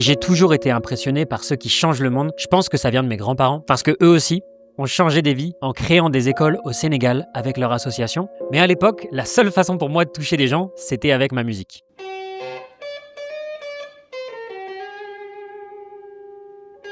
J'ai toujours été impressionné par ceux qui changent le monde. Je pense que ça vient de mes grands-parents, parce que eux aussi ont changé des vies en créant des écoles au Sénégal avec leur association. Mais à l'époque, la seule façon pour moi de toucher des gens, c'était avec ma musique.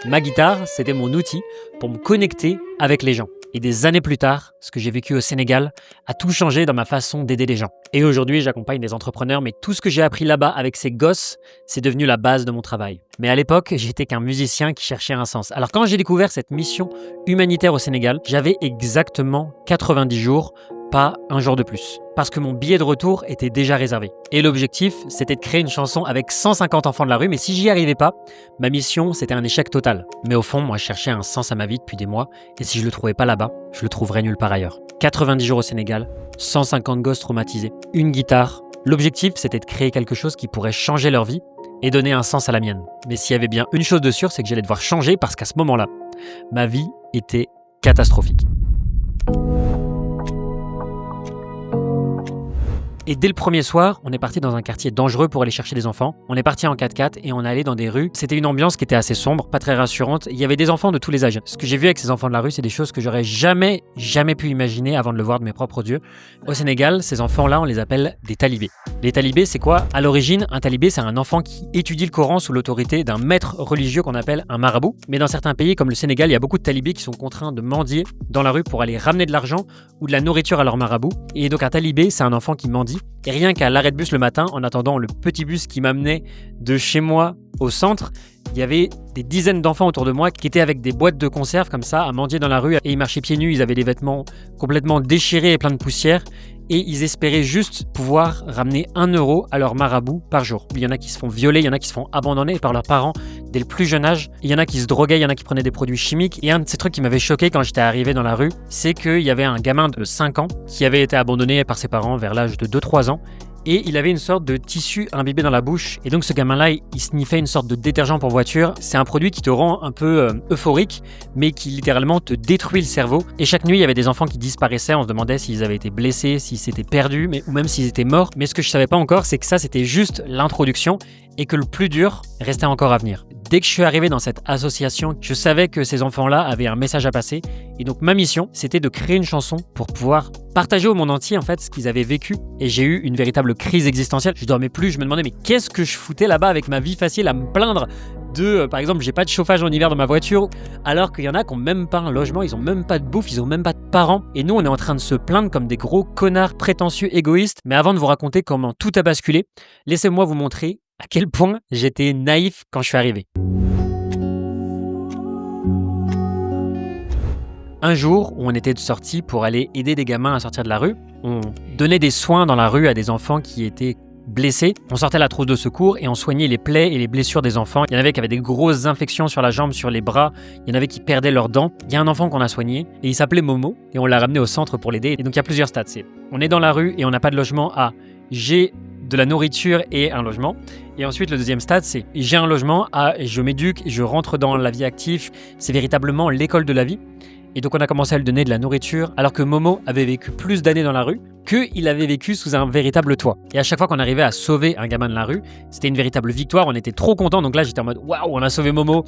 Ma guitare, c'était mon outil pour me connecter avec les gens. Et des années plus tard, ce que j'ai vécu au Sénégal a tout changé dans ma façon d'aider les gens. Et aujourd'hui, j'accompagne des entrepreneurs, mais tout ce que j'ai appris là-bas avec ces gosses, c'est devenu la base de mon travail. Mais à l'époque, j'étais qu'un musicien qui cherchait un sens. Alors quand j'ai découvert cette mission humanitaire au Sénégal, j'avais exactement 90 jours, pas un jour de plus. Parce que mon billet de retour était déjà réservé. Et l'objectif, c'était de créer une chanson avec 150 enfants de la rue, mais si j'y arrivais pas, ma mission, c'était un échec total. Mais au fond, moi, je cherchais un sens à ma vie depuis des mois, et si je le trouvais pas là-bas, je le trouverais nulle part ailleurs. 90 jours au Sénégal, 150 gosses traumatisés, une guitare. L'objectif, c'était de créer quelque chose qui pourrait changer leur vie et donner un sens à la mienne. Mais s'il y avait bien une chose de sûre, c'est que j'allais devoir changer parce qu'à ce moment-là, ma vie était catastrophique. Et dès le premier soir, on est parti dans un quartier dangereux pour aller chercher des enfants. On est parti en 4x4 et on allait dans des rues. C'était une ambiance qui était assez sombre, pas très rassurante. Il y avait des enfants de tous les âges. Ce que j'ai vu avec ces enfants de la rue, c'est des choses que j'aurais jamais pu imaginer avant de le voir de mes propres yeux. Au Sénégal, ces enfants-là, on les appelle des talibés. Les talibés, c'est quoi? À l'origine, un talibé, c'est un enfant qui étudie le Coran sous l'autorité d'un maître religieux qu'on appelle un marabout. Mais dans certains pays, comme le Sénégal, il y a beaucoup de talibés qui sont contraints de mendier dans la rue pour aller ramener de l'argent ou de la nourriture à leur marabout. Et donc un talibé, c'est un enfant qui mendie. Et rien qu'à l'arrêt de bus le matin, en attendant le petit bus qui m'amenait de chez moi au centre, il y avait des dizaines d'enfants autour de moi qui étaient avec des boîtes de conserve comme ça, à mendier dans la rue. Et ils marchaient pieds nus, ils avaient des vêtements complètement déchirés et pleins de poussière. Et ils espéraient juste pouvoir ramener 1 euro à leur marabout par jour. Il y en a qui se font violer, il y en a qui se font abandonner par leurs parents dès le plus jeune âge. Il y en a qui se droguaient, il y en a qui prenaient des produits chimiques. Et un de ces trucs qui m'avait choqué quand j'étais arrivé dans la rue, c'est qu'il y avait un gamin de 5 ans qui avait été abandonné par ses parents vers l'âge de 2-3 ans. Et il avait une sorte de tissu imbibé dans la bouche. Et donc ce gamin-là, il sniffait une sorte de détergent pour voiture. C'est un produit qui te rend un peu euphorique, mais qui littéralement te détruit le cerveau. Et chaque nuit, il y avait des enfants qui disparaissaient. On se demandait s'ils avaient été blessés, s'ils s'étaient perdus, ou même s'ils étaient morts. Mais ce que je savais pas encore, c'est que ça, c'était juste l'introduction et que le plus dur restait encore à venir. Dès que je suis arrivé dans cette association, je savais que ces enfants-là avaient un message à passer. Et donc ma mission, c'était de créer une chanson pour pouvoir partager au monde entier en fait ce qu'ils avaient vécu. Et j'ai eu une véritable crise existentielle. Je dormais plus, je me demandais mais qu'est-ce que je foutais là-bas avec ma vie facile à me plaindre de, par exemple, j'ai pas de chauffage en hiver dans ma voiture, alors qu'il y en a qui ont même pas un logement, ils ont même pas de bouffe, ils ont même pas de parents. Et nous, on est en train de se plaindre comme des gros connards prétentieux, égoïstes. Mais avant de vous raconter comment tout a basculé, laissez-moi vous montrer à quel point j'étais naïf quand je suis arrivé. Un jour, on était sortis pour aller aider des gamins à sortir de la rue. On donnait des soins dans la rue à des enfants qui étaient blessés. On sortait la trousse de secours et on soignait les plaies et les blessures des enfants. Il y en avait qui avaient des grosses infections sur la jambe, sur les bras. Il y en avait qui perdaient leurs dents. Il y a un enfant qu'on a soigné et il s'appelait Momo et on l'a ramené au centre pour l'aider. Et donc il y a plusieurs stades. On est dans la rue et on n'a pas de logement à j'ai de la nourriture et un logement. Et ensuite, le deuxième stade, c'est j'ai un logement à je m'éduque, je rentre dans la vie active. C'est véritablement l'école de la vie. Et donc on a commencé à lui donner de la nourriture alors que Momo avait vécu plus d'années dans la rue qu'il avait vécu sous un véritable toit. Et à chaque fois qu'on arrivait à sauver un gamin de la rue, c'était une véritable victoire, on était trop contents. Donc là j'étais en mode waouh, on a sauvé Momo,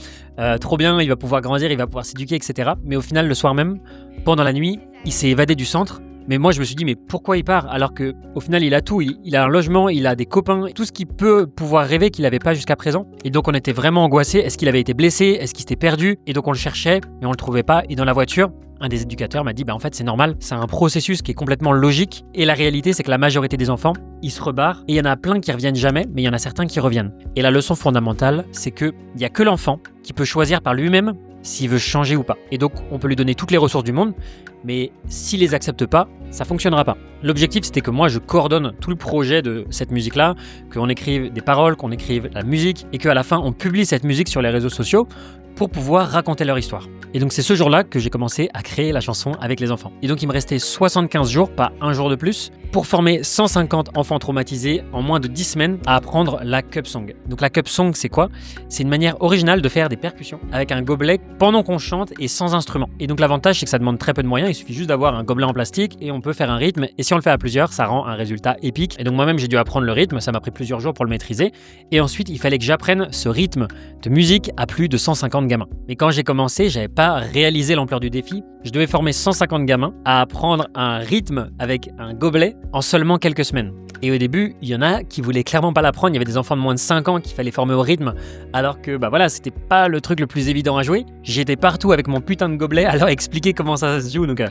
trop bien, il va pouvoir grandir, il va pouvoir s'éduquer, etc. Mais au final, le soir même, pendant la nuit, il s'est évadé du centre. Mais moi, je me suis dit, mais pourquoi il part? Alors qu'au final, il a tout. Il a un logement, il a des copains, tout ce qu'il peut pouvoir rêver qu'il n'avait pas jusqu'à présent. Et donc, on était vraiment angoissés. Est-ce qu'il avait été blessé? Est-ce qu'il s'était perdu? Et donc, on le cherchait, mais on le trouvait pas. Et dans la voiture, un des éducateurs m'a dit, en fait, c'est normal. C'est un processus qui est complètement logique. Et la réalité, c'est que la majorité des enfants, ils se rebarrent. Et il y en a plein qui reviennent jamais, mais il y en a certains qui reviennent. Et la leçon fondamentale, c'est qu'il n'y a que l'enfant qui peut choisir par lui-même s'il veut changer ou pas. Et donc, on peut lui donner toutes les ressources du monde, mais s'il les accepte pas, ça fonctionnera pas. L'objectif, c'était que moi, je coordonne tout le projet de cette musique-là, qu'on écrive des paroles, qu'on écrive la musique, et qu'à la fin, on publie cette musique sur les réseaux sociaux pour pouvoir raconter leur histoire. Et donc c'est ce jour-là que j'ai commencé à créer la chanson avec les enfants. Et donc il me restait 75 jours, pas un jour de plus, pour former 150 enfants traumatisés en moins de 10 semaines à apprendre la cup song. Donc la cup song, c'est quoi? C'est une manière originale de faire des percussions avec un gobelet pendant qu'on chante et sans instrument. Et donc l'avantage, c'est que ça demande très peu de moyens, il suffit juste d'avoir un gobelet en plastique et on peut faire un rythme. Et si on le fait à plusieurs, ça rend un résultat épique. Et donc moi-même, j'ai dû apprendre le rythme, ça m'a pris plusieurs jours pour le maîtriser. Et ensuite, il fallait que j'apprenne ce rythme de musique à plus de 150 gamins. Mais quand j'ai commencé, j'avais pas réalisé l'ampleur du défi. Je devais former 150 gamins à apprendre un rythme avec un gobelet en seulement quelques semaines. Et au début, il y en a qui voulaient clairement pas l'apprendre. Il y avait des enfants de moins de 5 ans qu'il fallait former au rythme, alors que c'était pas le truc le plus évident à jouer. J'étais partout avec mon putain de gobelet à leur expliquer comment ça se joue. Donc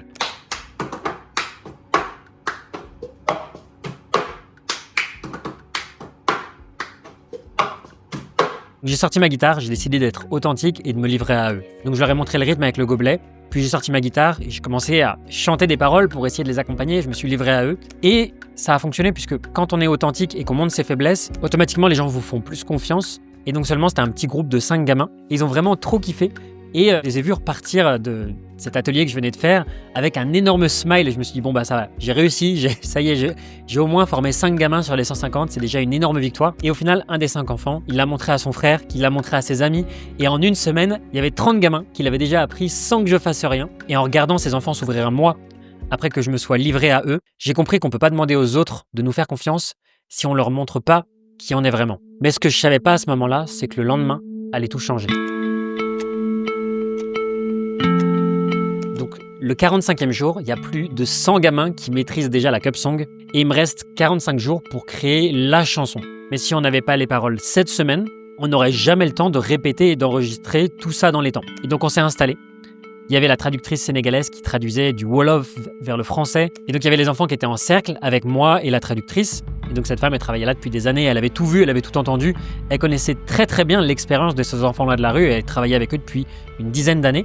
j'ai sorti ma guitare, j'ai décidé d'être authentique et de me livrer à eux. Donc je leur ai montré le rythme avec le gobelet, puis j'ai sorti ma guitare et j'ai commencé à chanter des paroles pour essayer de les accompagner, je me suis livré à eux. Et ça a fonctionné puisque quand on est authentique et qu'on montre ses faiblesses, automatiquement les gens vous font plus confiance. Et donc seulement c'était un petit groupe de 5 gamins et ils ont vraiment trop kiffé. Et je les ai vus repartir de cet atelier que je venais de faire avec un énorme smile et je me suis dit bon ça va, j'ai réussi, ça y est, j'ai au moins formé 5 gamins sur les 150, c'est déjà une énorme victoire. Et au final, un des 5 enfants, il l'a montré à son frère, qui l'a montré à ses amis et en une semaine, il y avait 30 gamins qui l'avaient déjà appris sans que je fasse rien. Et en regardant ces enfants s'ouvrir à moi, après que je me sois livré à eux, j'ai compris qu'on peut pas demander aux autres de nous faire confiance si on leur montre pas qui on est vraiment. Mais ce que je savais pas à ce moment-là, c'est que le lendemain allait tout changer. Le 45e jour, il y a plus de 100 gamins qui maîtrisent déjà la cup song et il me reste 45 jours pour créer la chanson. Mais si on n'avait pas les paroles cette semaine, on n'aurait jamais le temps de répéter et d'enregistrer tout ça dans les temps. Et donc on s'est installé. Il y avait la traductrice sénégalaise qui traduisait du Wolof vers le français. Et donc il y avait les enfants qui étaient en cercle avec moi et la traductrice. Et donc cette femme, elle travaillait là depuis des années, elle avait tout vu, elle avait tout entendu. Elle connaissait très très bien l'expérience de ces enfants-là de la rue et elle travaillait avec eux depuis une dizaine d'années.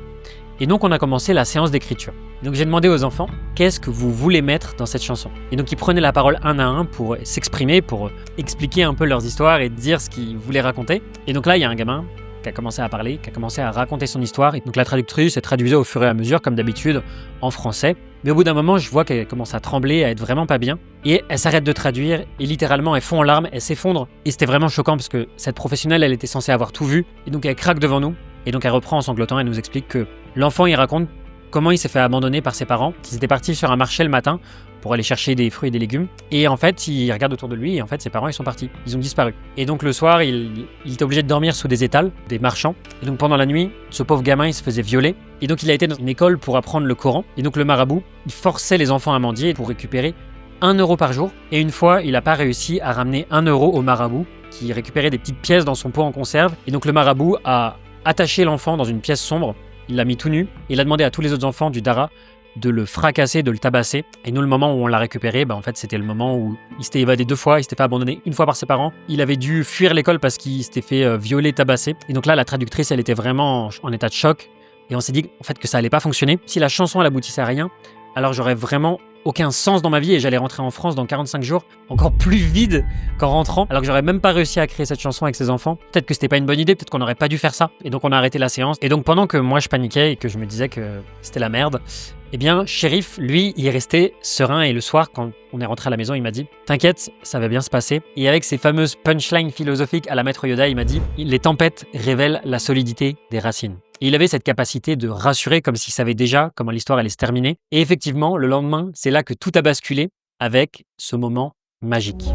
Et donc on a commencé la séance d'écriture. Et donc j'ai demandé aux enfants, qu'est-ce que vous voulez mettre dans cette chanson? Et donc ils prenaient la parole un à un pour s'exprimer, pour expliquer un peu leurs histoires et dire ce qu'ils voulaient raconter. Et donc là, il y a un gamin qui a commencé à parler, qui a commencé à raconter son histoire. Et donc la traductrice, elle traduisait au fur et à mesure, comme d'habitude, en français. Mais au bout d'un moment, je vois qu'elle commence à trembler, à être vraiment pas bien. Et elle s'arrête de traduire et littéralement, elle fond en larmes, elle s'effondre. Et c'était vraiment choquant parce que cette professionnelle, elle était censée avoir tout vu. Et donc elle craque devant nous. Et donc elle reprend en sanglotant, elle nous explique que l'enfant, il raconte comment il s'est fait abandonner par ses parents, qu'ils étaient partis sur un marché le matin pour aller chercher des fruits et des légumes. Et en fait, il regarde autour de lui et en fait, ses parents, ils sont partis. Ils ont disparu. Et donc le soir, il était obligé de dormir sous des étals, des marchands. Et donc pendant la nuit, ce pauvre gamin, il se faisait violer. Et donc il a été dans une école pour apprendre le Coran. Et donc le marabout, il forçait les enfants à mendier pour récupérer 1 euro par jour. Et une fois, il n'a pas réussi à ramener 1 euro au marabout qui récupérait des petites pièces dans son pot en conserve. Et donc le marabout a attaché l'enfant dans une pièce sombre. Il l'a mis tout nu et il a demandé à tous les autres enfants du Dara de le fracasser, de le tabasser. Et nous, le moment où on l'a récupéré, en fait, c'était le moment où il s'était évadé 2 fois, il s'était fait abandonner 1 fois par ses parents. Il avait dû fuir l'école parce qu'il s'était fait violer, tabasser. Et donc là, la traductrice, elle était vraiment en état de choc. Et on s'est dit en fait que ça allait pas fonctionner. Si la chanson, elle aboutissait à rien, alors j'aurais vraiment aucun sens dans ma vie et j'allais rentrer en France dans 45 jours encore plus vide qu'en rentrant, alors que j'aurais même pas réussi à créer cette chanson avec ses enfants. Peut-être que c'était pas une bonne idée, peut-être qu'on n'aurait pas dû faire ça. Et donc on a arrêté la séance. Et donc pendant que moi je paniquais et que je me disais que c'était la merde, eh bien Chérif, lui, il est resté serein et le soir, quand on est rentré à la maison, il m'a dit « T'inquiète, ça va bien se passer ». Et avec ses fameuses punchlines philosophiques à la maître Yoda, il m'a dit « Les tempêtes révèlent la solidité des racines ». Et il avait cette capacité de rassurer comme s'il savait déjà comment l'histoire allait se terminer. Et effectivement, le lendemain, c'est là que tout a basculé avec ce moment magique.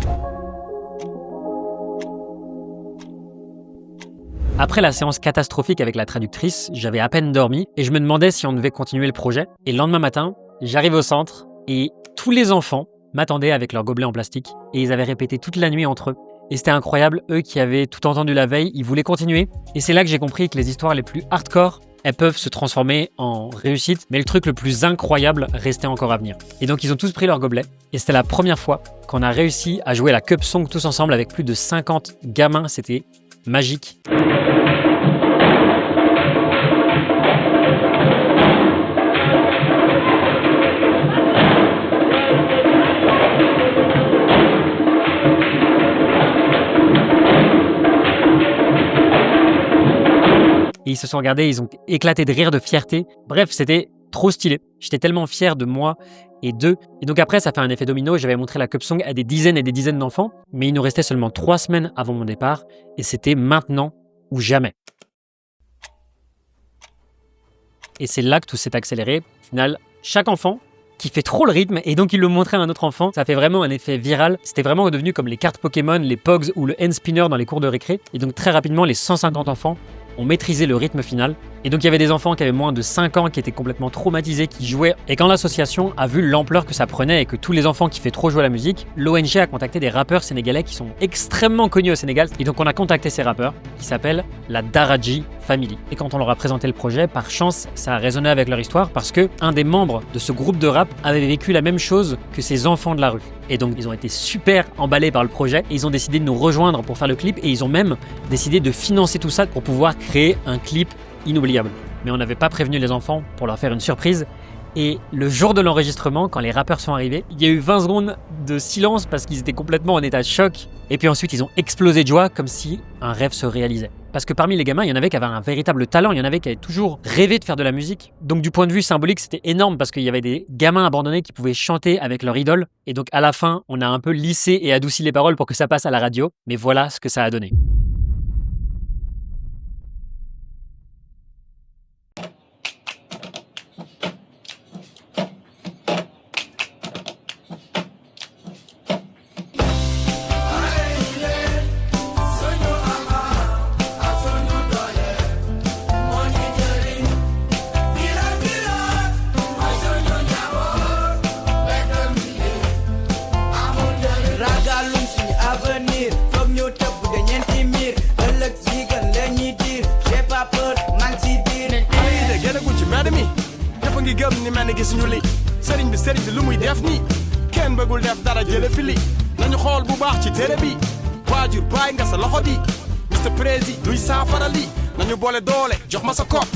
Après la séance catastrophique avec la traductrice, j'avais à peine dormi et je me demandais si on devait continuer le projet. Et le lendemain matin, j'arrive au centre et tous les enfants m'attendaient avec leurs gobelets en plastique et ils avaient répété toute la nuit entre eux. Et c'était incroyable, eux qui avaient tout entendu la veille, ils voulaient continuer. Et c'est là que j'ai compris que les histoires les plus hardcore, elles peuvent se transformer en réussite, mais le truc le plus incroyable restait encore à venir. Et donc ils ont tous pris leur gobelet, et c'était la première fois qu'on a réussi à jouer la cup song tous ensemble avec plus de 50 gamins, c'était magique. et ils se sont regardés, ils ont éclaté de rire, de fierté. Bref, c'était trop stylé. J'étais tellement fier de moi et d'eux. Et donc après, ça fait un effet domino. J'avais montré la Cup Song à des dizaines et des dizaines d'enfants, mais il nous restait seulement 3 semaines avant mon départ, et c'était maintenant ou jamais. Et c'est là que tout s'est accéléré. Au final, chaque enfant qui fait trop le rythme, et donc il le montrait à un autre enfant, ça fait vraiment un effet viral. C'était vraiment devenu comme les cartes Pokémon, les Pogs ou le hand spinner dans les cours de récré. Et donc très rapidement, les 150 enfants ont maîtrisé le rythme final. Et donc il y avait des enfants qui avaient moins de 5 ans, qui étaient complètement traumatisés, qui jouaient. Et quand l'association a vu l'ampleur que ça prenait et que tous les enfants kiffaient trop jouer à la musique, l'ONG a contacté des rappeurs sénégalais qui sont extrêmement connus au Sénégal. Et donc on a contacté ces rappeurs, qui s'appellent la Daraji Family. Et quand on leur a présenté le projet, par chance, ça a résonné avec leur histoire parce que un des membres de ce groupe de rap avait vécu la même chose que ces enfants de la rue. Et donc ils ont été super emballés par le projet et ils ont décidé de nous rejoindre pour faire le clip, et ils ont même décidé de financer tout ça pour pouvoir créer un clip inoubliable. Mais on n'avait pas prévenu les enfants pour leur faire une surprise. Et le jour de l'enregistrement, quand les rappeurs sont arrivés, il y a eu 20 secondes de silence parce qu'ils étaient complètement en état de choc. Et puis ensuite, ils ont explosé de joie comme si un rêve se réalisait. Parce que parmi les gamins, il y en avait qui avaient un véritable talent, il y en avait qui avaient toujours rêvé de faire de la musique. Donc du point de vue symbolique, c'était énorme parce qu'il y avait des gamins abandonnés qui pouvaient chanter avec leur idole. Et donc à la fin, on a un peu lissé et adouci les paroles pour que ça passe à la radio. Mais voilà ce que ça a donné.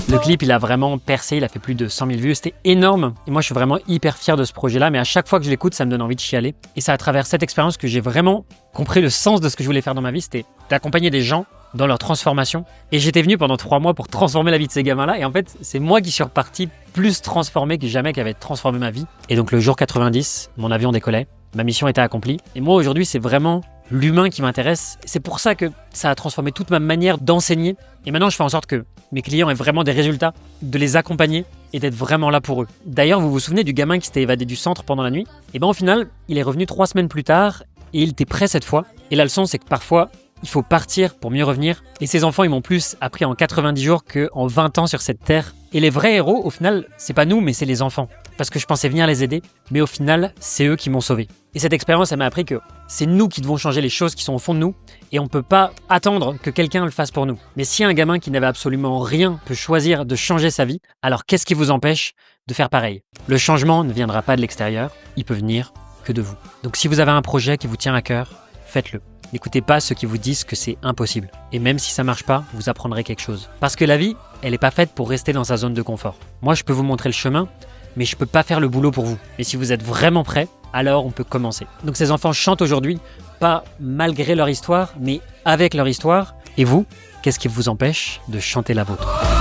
Le clip, il a vraiment percé, il a fait plus de 100 000 vues, c'était énorme. Et moi, je suis vraiment hyper fier de ce projet-là, mais à chaque fois que je l'écoute, ça me donne envie de chialer. Et c'est à travers cette expérience que j'ai vraiment compris le sens de ce que je voulais faire dans ma vie, c'était d'accompagner des gens dans leur transformation. Et j'étais venu pendant 3 mois pour transformer la vie de ces gamins-là. Et en fait, c'est moi qui suis reparti plus transformé que jamais, qui avait transformé ma vie. Et donc le jour 90, mon avion décollait, ma mission était accomplie. Et moi, aujourd'hui, c'est vraiment l'humain qui m'intéresse. C'est pour ça que ça a transformé toute ma manière d'enseigner. Et maintenant, je fais en sorte que mes clients aient vraiment des résultats, de les accompagner et d'être vraiment là pour eux. D'ailleurs, vous vous souvenez du gamin qui s'était évadé du centre pendant la nuit? Et bien au final, il est revenu 3 semaines plus tard et il était prêt cette fois. Et la leçon, c'est que parfois, il faut partir pour mieux revenir. Et ces enfants, ils m'ont plus appris en 90 jours qu'en 20 ans sur cette terre. Et les vrais héros, au final, c'est pas nous, mais c'est les enfants. Parce que je pensais venir les aider, mais au final, c'est eux qui m'ont sauvé. Et cette expérience, elle m'a appris que c'est nous qui devons changer les choses qui sont au fond de nous, et on peut pas attendre que quelqu'un le fasse pour nous. Mais si un gamin qui n'avait absolument rien peut choisir de changer sa vie, alors qu'est-ce qui vous empêche de faire pareil? Le changement ne viendra pas de l'extérieur, il peut venir que de vous. Donc si vous avez un projet qui vous tient à cœur, faites-le. N'écoutez pas ceux qui vous disent que c'est impossible. Et même si ça marche pas, vous apprendrez quelque chose. Parce que la vie, elle n'est pas faite pour rester dans sa zone de confort. Moi, je peux vous montrer le chemin, mais je peux pas faire le boulot pour vous. Et si vous êtes vraiment prêt, alors on peut commencer. Donc ces enfants chantent aujourd'hui, pas malgré leur histoire, mais avec leur histoire. Et vous, qu'est-ce qui vous empêche de chanter la vôtre ?